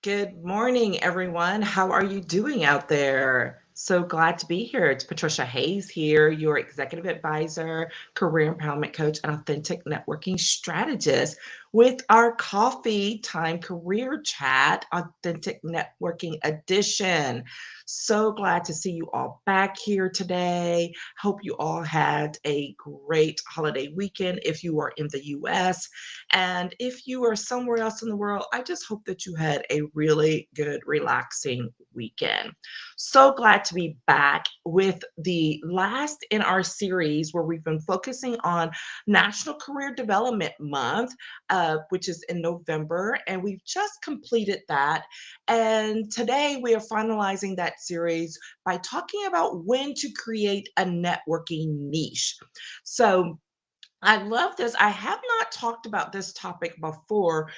Good morning, everyone. How are you doing out there? So glad to be here. It's Patricia Hayes here, your executive advisor, career empowerment coach, and authentic networking strategist with our coffee time career chat, authentic networking edition. So glad to see you all back here today. Hope you all had a great holiday weekend if you are in the US. And if you are somewhere else in the world, I just hope that you had a really good, relaxing weekend. So glad to be back with the last in our series where we've been focusing on National Career Development Month, which is in November. And we've just completed that. And today we are finalizing that series by talking about when to create a networking niche. So, I love this. I have not talked about this topic before,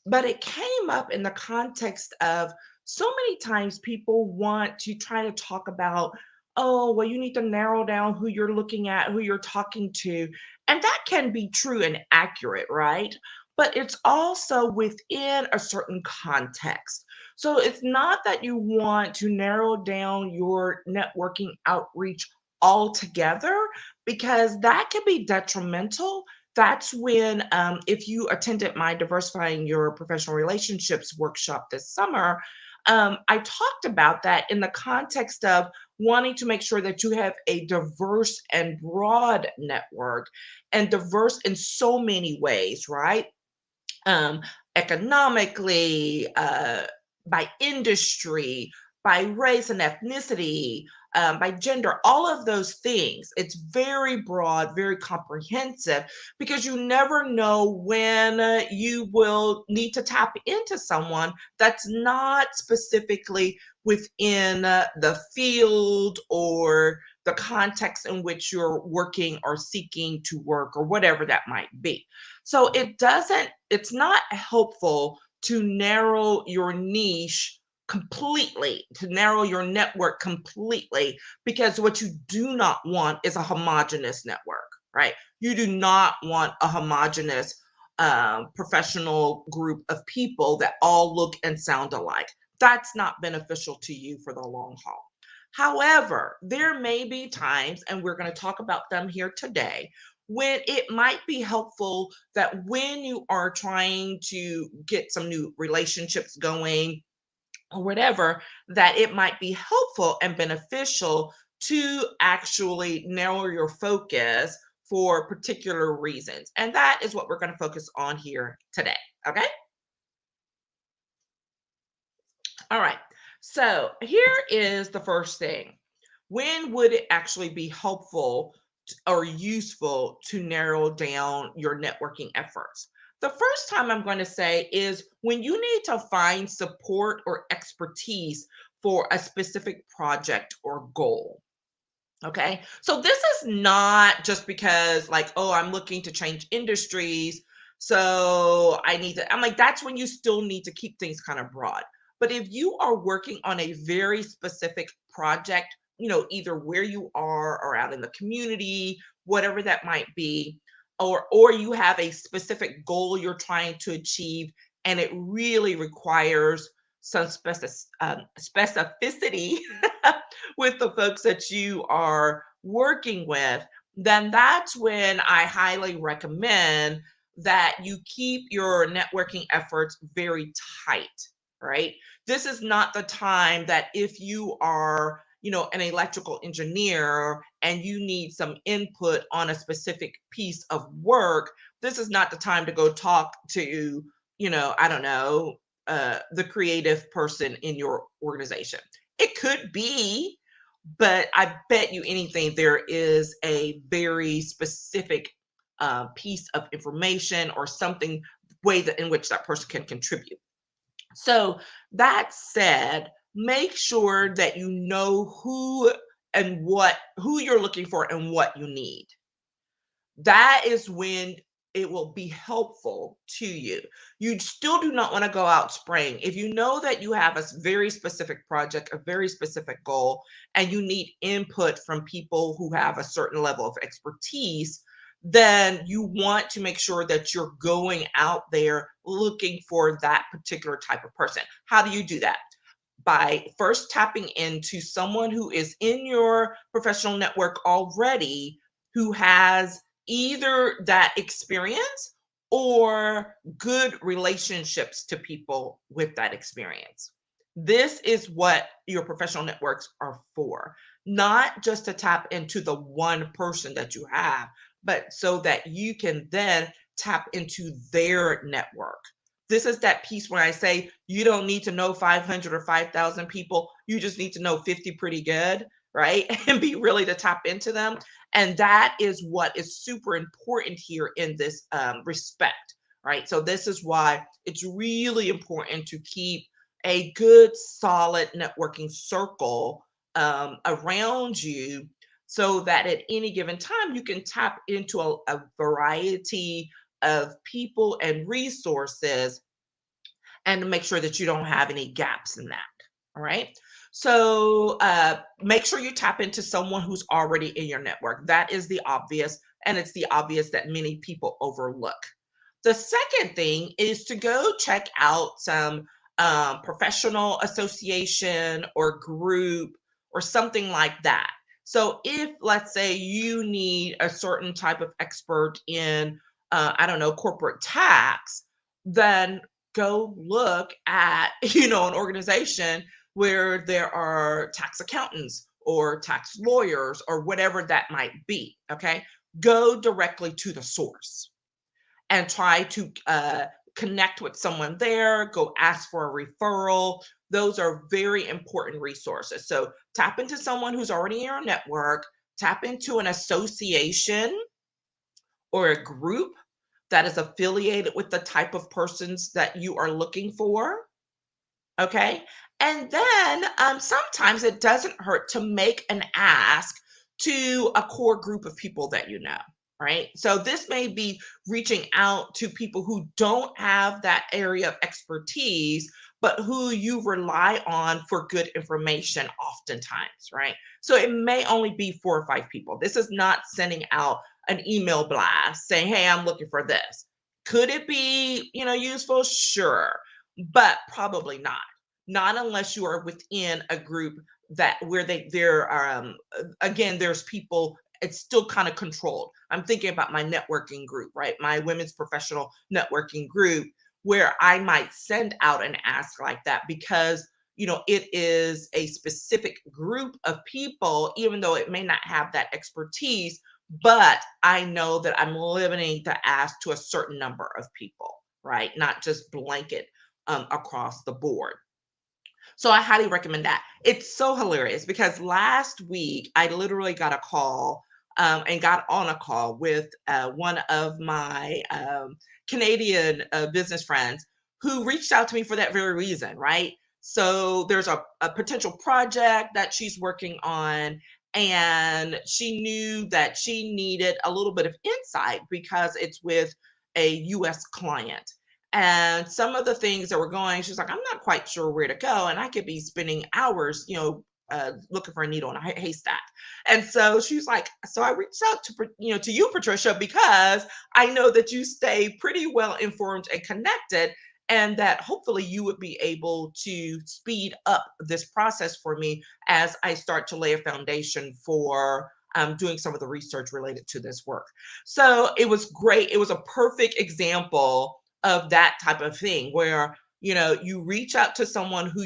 but it came up in the context of so many times people want to try to talk about, oh, well, you need to narrow down who you're looking at, who you're talking to. And that can be true and accurate, right? But it's also within a certain context. So it's not that you want to narrow down your networking outreach altogether, because that can be detrimental. That's when, if you attended my Diversifying Your Professional Relationships workshop this summer, I talked about that in the context of wanting to make sure that you have a diverse and broad network, and diverse in so many ways, right? um, Economically, by industry, by race and ethnicity, by gender, all of those things. It's very broad, very comprehensive, because you never know when you will need to tap into someone that's not specifically within the field or the context in which you're working or seeking to work or whatever that might be. So it's not helpful to narrow your niche completely, to narrow your network completely, because what you do not want is a homogenous network, right? You do not want a homogenous professional group of people that all look and sound alike. That's not beneficial to you for the long haul. However, there may be times, and we're going to talk about them here today, when it might be helpful that when you are trying to get some new relationships going or whatever, that it might be helpful and beneficial to actually narrow your focus for particular reasons. And that is what we're going to focus on here today. Okay. All right. So here is the first thing. When would it actually be helpful or useful to narrow down your networking efforts? The first time I'm going to say is when you need to find support or expertise for a specific project or goal. Okay. So this is not just because, like, oh, I'm looking to change industries. So I need to, I'm like, that's when you still need to keep things kind of broad. But if you are working on a very specific project, either where you are or out in the community, whatever that might be, or you have a specific goal you're trying to achieve, and it really requires some specificity with the folks that you are working with, then that's when I highly recommend that you keep your networking efforts very tight, right? This is not the time that if you are, an electrical engineer and you need some input on a specific piece of work, this is not the time to go talk to, I don't know, the creative person in your organization. It could be, but I bet you anything there is a very specific piece of information or something, way that in which that person can contribute. So that said, make sure that you know who you're looking for and what you need. That is when it will be helpful to you. You still do not want to go out spraying. If you know that you have a very specific project, a very specific goal, and you need input from people who have a certain level of expertise, then you want to make sure that you're going out there looking for that particular type of person. How do you do that? By first tapping into someone who is in your professional network already, who has either that experience or good relationships to people with that experience. This is what your professional networks are for, not just to tap into the one person that you have, but so that you can then tap into their network. This is that piece where I say you don't need to know 500 or 5,000 people. You just need to know 50 pretty good, right? And be really to tap into them. And that is what is super important here in this respect, right? So, this is why it's really important to keep a good, solid networking circle around you so that at any given time you can tap into a variety of people and resources and to make sure that you don't have any gaps in that. All right. So make sure you tap into someone who's already in your network. That is the obvious, and it's the obvious that many people overlook. The second thing is to go check out some professional association or group or something like that. So if, let's say, you need a certain type of expert in, I don't know, corporate tax, then go look at an organization where there are tax accountants or tax lawyers or whatever that might be. Okay, go directly to the source and try to connect with someone there. Go ask for a referral. Those are very important resources. So tap into someone who's already in your network, tap into an association or a group that is affiliated with the type of persons that you are looking for. Okay. And then sometimes it doesn't hurt to make an ask to a core group of people that you know. Right. So this may be reaching out to people who don't have that area of expertise, but who you rely on for good information oftentimes. Right. So it may only be 4 or 5 people. This is not sending out an email blast saying, hey, I'm looking for this. Could it be, useful? Sure, but probably not. Not unless you are within a group that where there are again, there's people, it's still kind of controlled. I'm thinking about my networking group, right? My women's professional networking group, where I might send out an ask like that because it is a specific group of people, even though it may not have that expertise, but I know that I'm limiting the ask to a certain number of people, right? Not just blanket across the board. So I highly recommend that. It's so hilarious because last week I literally got a call and got on a call with one of my Canadian business friends who reached out to me for that very reason, right? So there's a potential project that she's working on, and she knew that she needed a little bit of insight because it's with a US client. And some of the things that were going, she's like, I'm not quite sure where to go. And I could be spending hours, looking for a needle in a haystack. And so she's like, so I reached out to you, Patricia, because I know that you stay pretty well informed and connected, and that hopefully you would be able to speed up this process for me as I start to lay a foundation for doing some of the research related to this work. So it was great. It was a perfect example of that type of thing where you reach out to someone who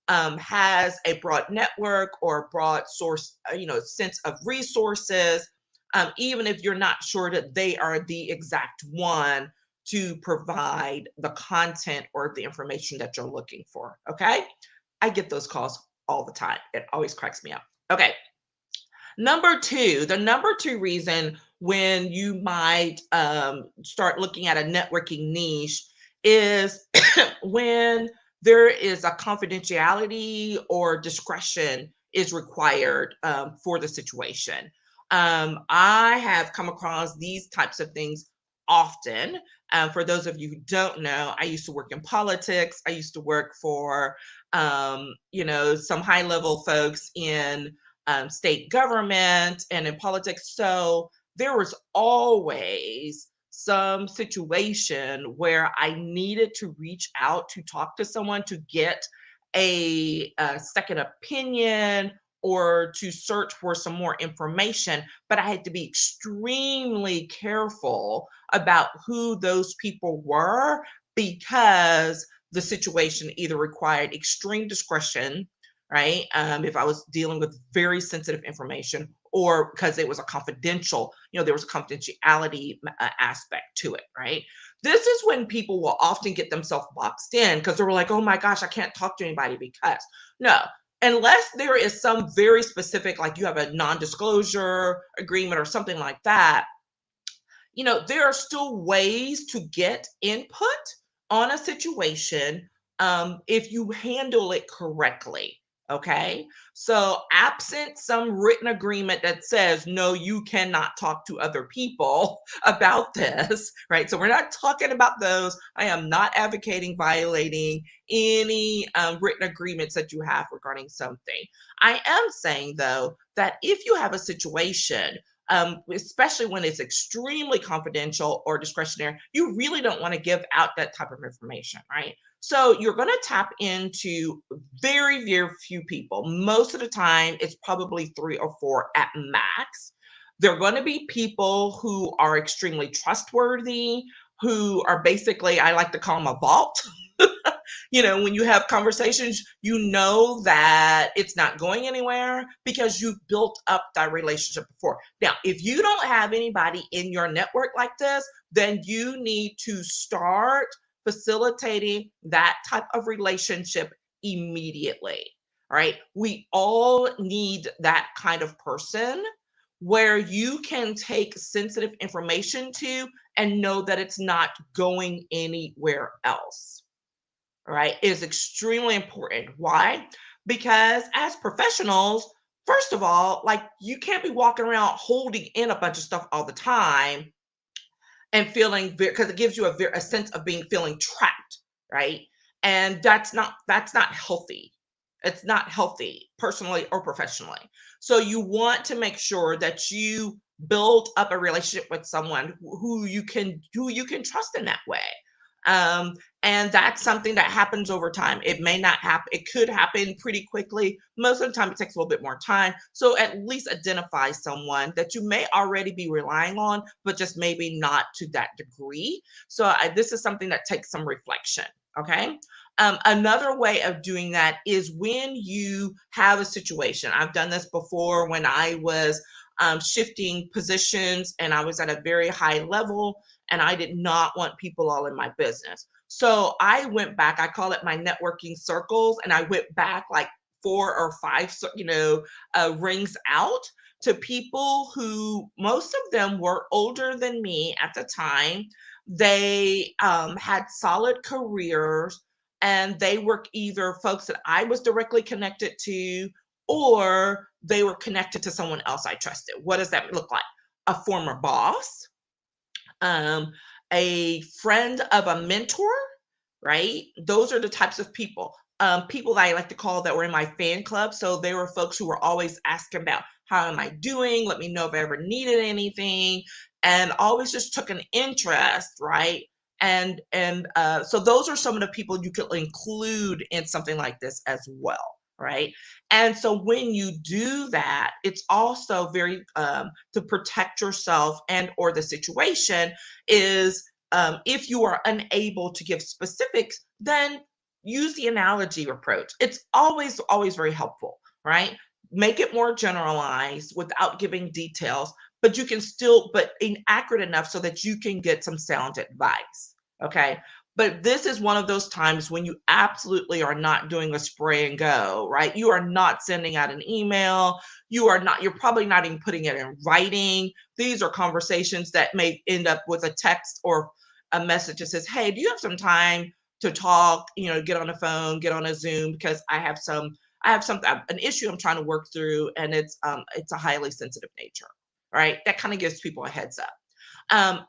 has a broad network or a broad source sense of resources, even if you're not sure that they are the exact one to provide the content or the information that you're looking for. Okay, I get those calls all the time. It always cracks me up. Okay, the number two reason when you might start looking at a networking niche is when there is a confidentiality or discretion is required for the situation. I have come across these types of things often. For those of you who don't know, I used to work in politics. I used to work for, some high level folks in state government and in politics. So there was always some situation where I needed to reach out to talk to someone to get a second opinion or to search for some more information. But I had to be extremely careful about who those people were because the situation either required extreme discretion, right? If I was dealing with very sensitive information, or because it was a confidential, there was a confidentiality aspect to it, right? This is when people will often get themselves boxed in because they were like, oh my gosh, I can't talk to anybody because. No, unless there is some very specific, like you have a non disclosure agreement or something like that, there are still ways to get input on a situation if you handle it correctly. Okay. So, absent some written agreement that says, no, you cannot talk to other people about this, right? So, we're not talking about those. I am not advocating violating any written agreements that you have regarding something. I am saying, though, that if you have a situation especially when it's extremely confidential or discretionary, you really don't want to give out that type of information, right? So you're going to tap into very, very few people. Most of the time, it's probably three or four at max. They're going to be people who are extremely trustworthy, who are basically, I like to call them a vault. When you have conversations, you know that it's not going anywhere because you've built up that relationship before. Now, if you don't have anybody in your network like this, then you need to start facilitating that type of relationship immediately. All right. We all need that kind of person where you can take sensitive information to and know that it's not going anywhere else. Right, is extremely important. Why? Because as professionals, first of all, like you can't be walking around holding in a bunch of stuff all the time and feeling because it gives you a sense of being feeling trapped, right? And that's not healthy. It's not healthy personally or professionally. So you want to make sure that you build up a relationship with someone who you can trust in that way. Um, and that's something that happens over time. It may not happen, it could happen pretty quickly. Most of the time, it takes a little bit more time. So at least identify someone that you may already be relying on, but just maybe not to that degree. So this is something that takes some reflection. Okay. Another way of doing that is when you have a situation. I've done this before when I was shifting positions and I was at a very high level and I did not want people all in my business. So I went back, I call it my networking circles, and I went back like four or five, rings out to people who most of them were older than me at the time. They had solid careers and they were either folks that I was directly connected to or they were connected to someone else I trusted. What does that look like? A former boss, um, a friend of a mentor, right? Those are the types of people. People that I like to call that were in my fan club. So they were folks who were always asking about how am I doing? Let me know if I ever needed anything, and always just took an interest, right? And so those are some of the people you could include in something like this as well, right? And so when you do that, it's also very to protect yourself and or the situation is if you are unable to give specifics, then use the analogy approach. It's always, always very helpful, right? Make it more generalized without giving details, but you can still, but inaccurate enough so that you can get some sound advice. Okay. But this is one of those times when you absolutely are not doing a spray and go, right? You are not sending out an email. You're probably not even putting it in writing. These are conversations that may end up with a text or a message that says, hey, do you have some time to talk, get on the phone, get on a Zoom, because I have an issue I'm trying to work through, and it's a highly sensitive nature, right? That kind of gives people a heads up.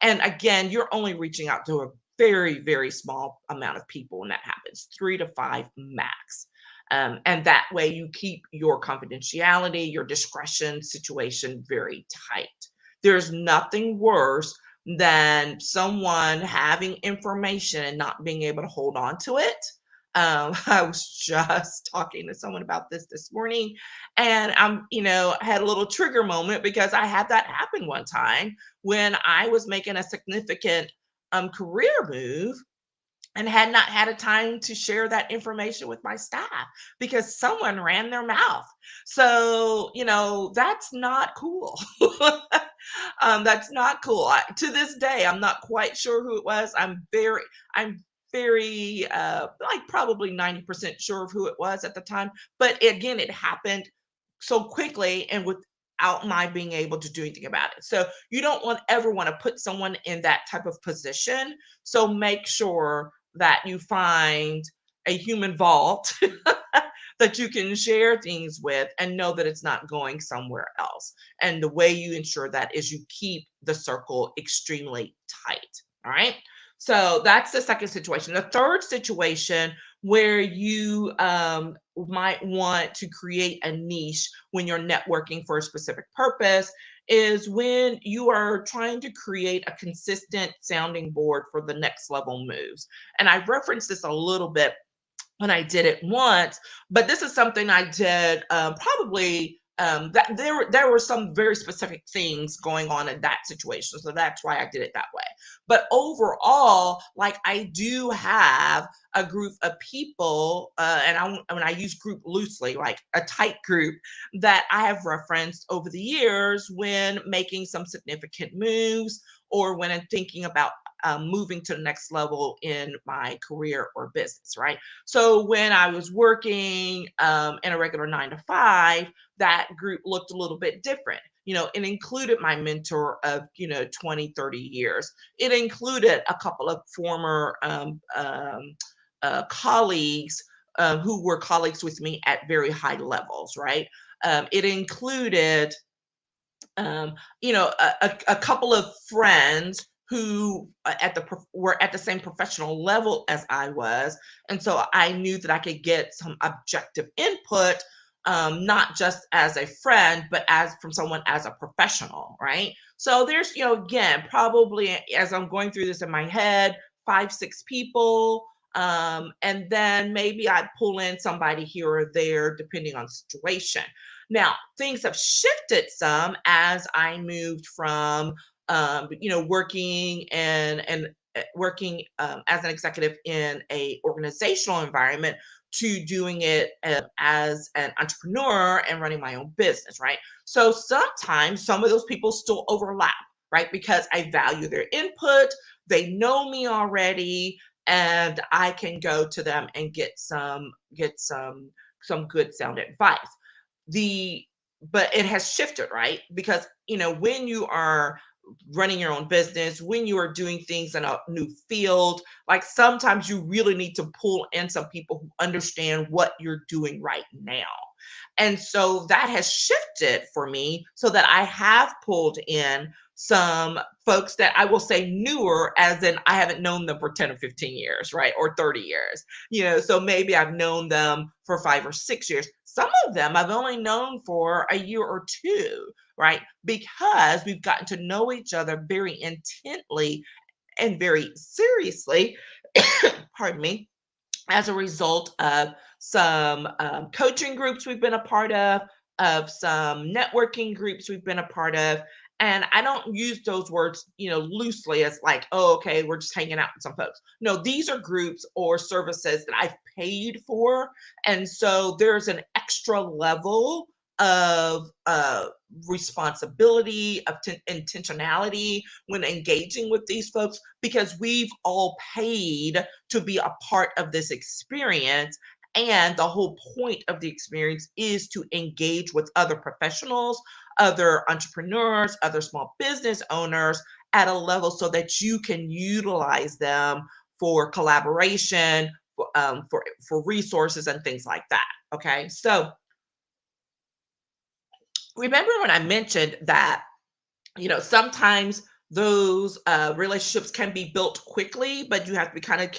And again, you're only reaching out to a very, very small amount of people when that happens, 3 to 5 max. And that way you keep your confidentiality, your discretion situation very tight. There's nothing worse than someone having information and not being able to hold on to it. I was just talking to someone about this morning, and I had a little trigger moment because I had that happen one time when I was making a significant career move and had not had a time to share that information with my staff because someone ran their mouth. So, that's not cool. That's not cool. To this day, I'm not quite sure who it was. I'm very, like probably 90% sure of who it was at the time. But again, it happened so quickly and without my being able to do anything about it. So you don't ever want to put someone in that type of position. So make sure that you find a human vault that you can share things with and know that it's not going somewhere else. And the way you ensure that is you keep the circle extremely tight. All right. So that's the second situation. The third situation where you might want to create a niche when you're networking for a specific purpose is when you are trying to create a consistent sounding board for the next level moves. And I referenced this a little bit when I did it once, but this is something I did probably that there were some very specific things going on in that situation, so that's why I did it that way. But overall, like I do have a group of people, and when I use group loosely, like a tight group that I have referenced over the years when making some significant moves or when I'm thinking about moving to the next level in my career or business, right? So when I was working in a regular 9 to 5, that group looked a little bit different. It included my mentor of, 20, 30 years. It included a couple of former colleagues who were colleagues with me at very high levels, right? It included um, a couple of friends who were at the same professional level as I was, and so I knew that I could get some objective input, not just as a friend, but as from someone as a professional, right? So there's, again, probably as I'm going through this in my head, 5, 6 people. And then maybe I pull in somebody here or there, depending on the situation. Now, things have shifted some as I moved from, working working as an executive in a organizational environment to doing it as an entrepreneur and running my own business, right? So sometimes some of those people still overlap, right? Because I value their input, they know me already, and I can go to them and get some good sound advice the but it has shifted, right? Because when you are running your own business, when you are doing things in a new field, like sometimes you really need to pull in some people who understand what you're doing right now. And so that has shifted for me so that I have pulled in some folks that I will say newer, as in I haven't known them for 10 or 15 years, right? Or 30 years. So maybe I've known them for 5 or 6 years. Some of them I've only known for a year or two, right? Because we've gotten to know each other very intently and very seriously, pardon me, as a result of some coaching groups we've been a part of some networking groups we've been a part of. And I don't use those words, loosely as like, oh, okay, we're just hanging out with some folks. No, these are groups or services that I've paid for. And so there's an extra level of responsibility, of intentionality when engaging with these folks because we've all paid to be a part of this experience. And the whole point of the experience is to engage with other professionals, other entrepreneurs, other small business owners at a level so that you can utilize them for collaboration, for resources and things like that. Okay, so remember when I mentioned that sometimes those relationships can be built quickly, but you have to be kind of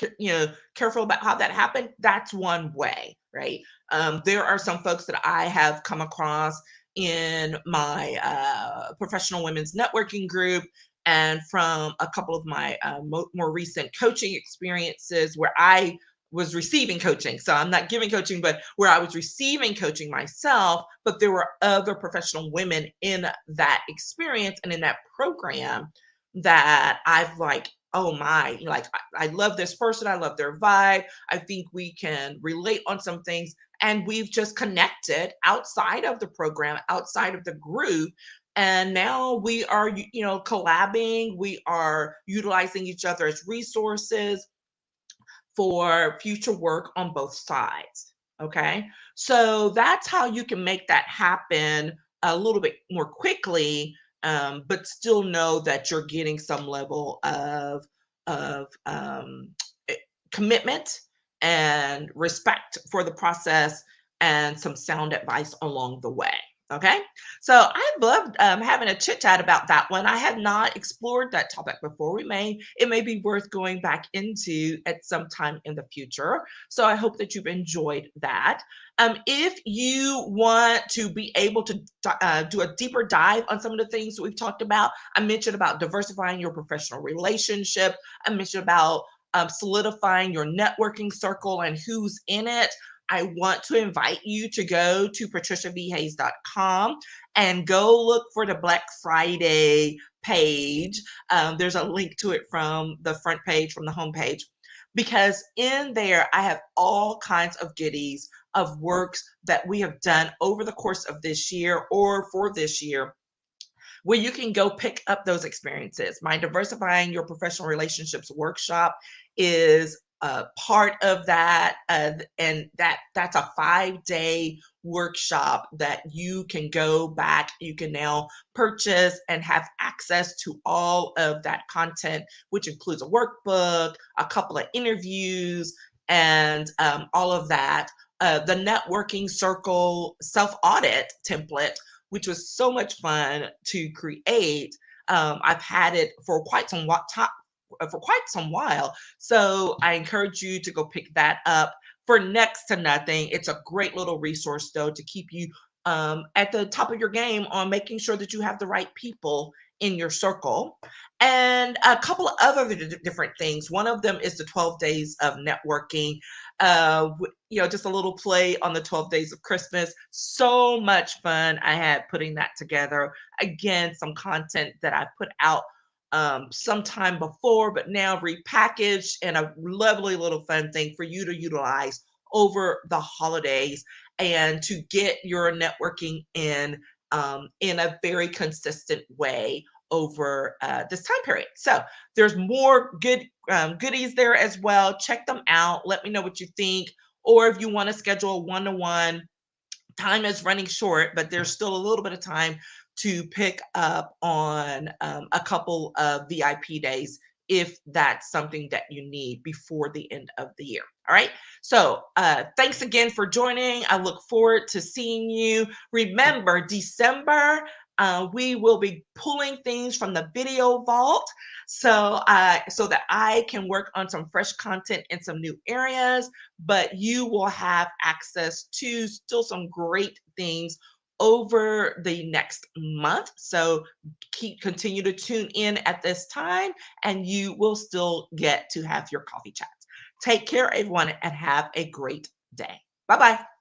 careful about how that happened. That's one way, right? There are some folks that I have come across in my professional women's networking group, and from a couple of my more recent coaching experiences where I was receiving coaching. So I'm not giving coaching, but where I was receiving coaching myself, but there were other professional women in that experience and in that program that I've like, oh my, like I love this person, I love their vibe. I think we can relate on some things. And we've just connected outside of the program, outside of the group. And now we are, collabing, we are utilizing each other as resources for future work on both sides. Okay. So that's how you can make that happen a little bit more quickly, but still know that you're getting some level of eh, commitment and respect for the process and some sound advice along the way. Okay. So I loved having a chit chat about that one. I had not explored that topic before. It may be worth going back into at some time in the future. So I hope that you've enjoyed that. If you want to be able to do a deeper dive on some of the things that we've talked about, I mentioned about diversifying your professional relationship. I mentioned about solidifying your networking circle and who's in it. I want to invite you to go to patriciavhayes.com and go look for the Black Friday page. There's a link to it from the front page, from the homepage, because in there I have all kinds of goodies of works that we have done over the course of this year or for this year, where you can go pick up those experiences. My Diversifying Your Professional Relationships workshop is a part of that, and that's a 5-day workshop that you can go back. You can now purchase and have access to all of that content, which includes a workbook, a couple of interviews, and all of that. The networking circle self-audit template, which was so much fun to create. I've had it for quite some while. So I encourage you to go pick that up for next to nothing. It's a great little resource, though, to keep you at the top of your game on making sure that you have the right people in your circle. And a couple of other different things. One of them is the 12 days of networking. Just a little play on the 12 days of Christmas. So much fun I had putting that together. Again, some content that I put out sometime before, but now repackaged, and a lovely little fun thing for you to utilize over the holidays and to get your networking in a very consistent way over this time period. So there's more goodies there as well. Check them out. Let me know what you think. Or if you want to schedule a one-to-one, time is running short, but there's still a little bit of time to pick up on a couple of VIP days if that's something that you need before the end of the year. All right. So thanks again for joining. I look forward to seeing you. Remember, December, we will be pulling things from the video vault so that I can work on some fresh content in some new areas, but you will have access to still some great things over the next month. So continue to tune in at this time, and you will still get to have your coffee chats. Take care, everyone, and have a great day. Bye-bye.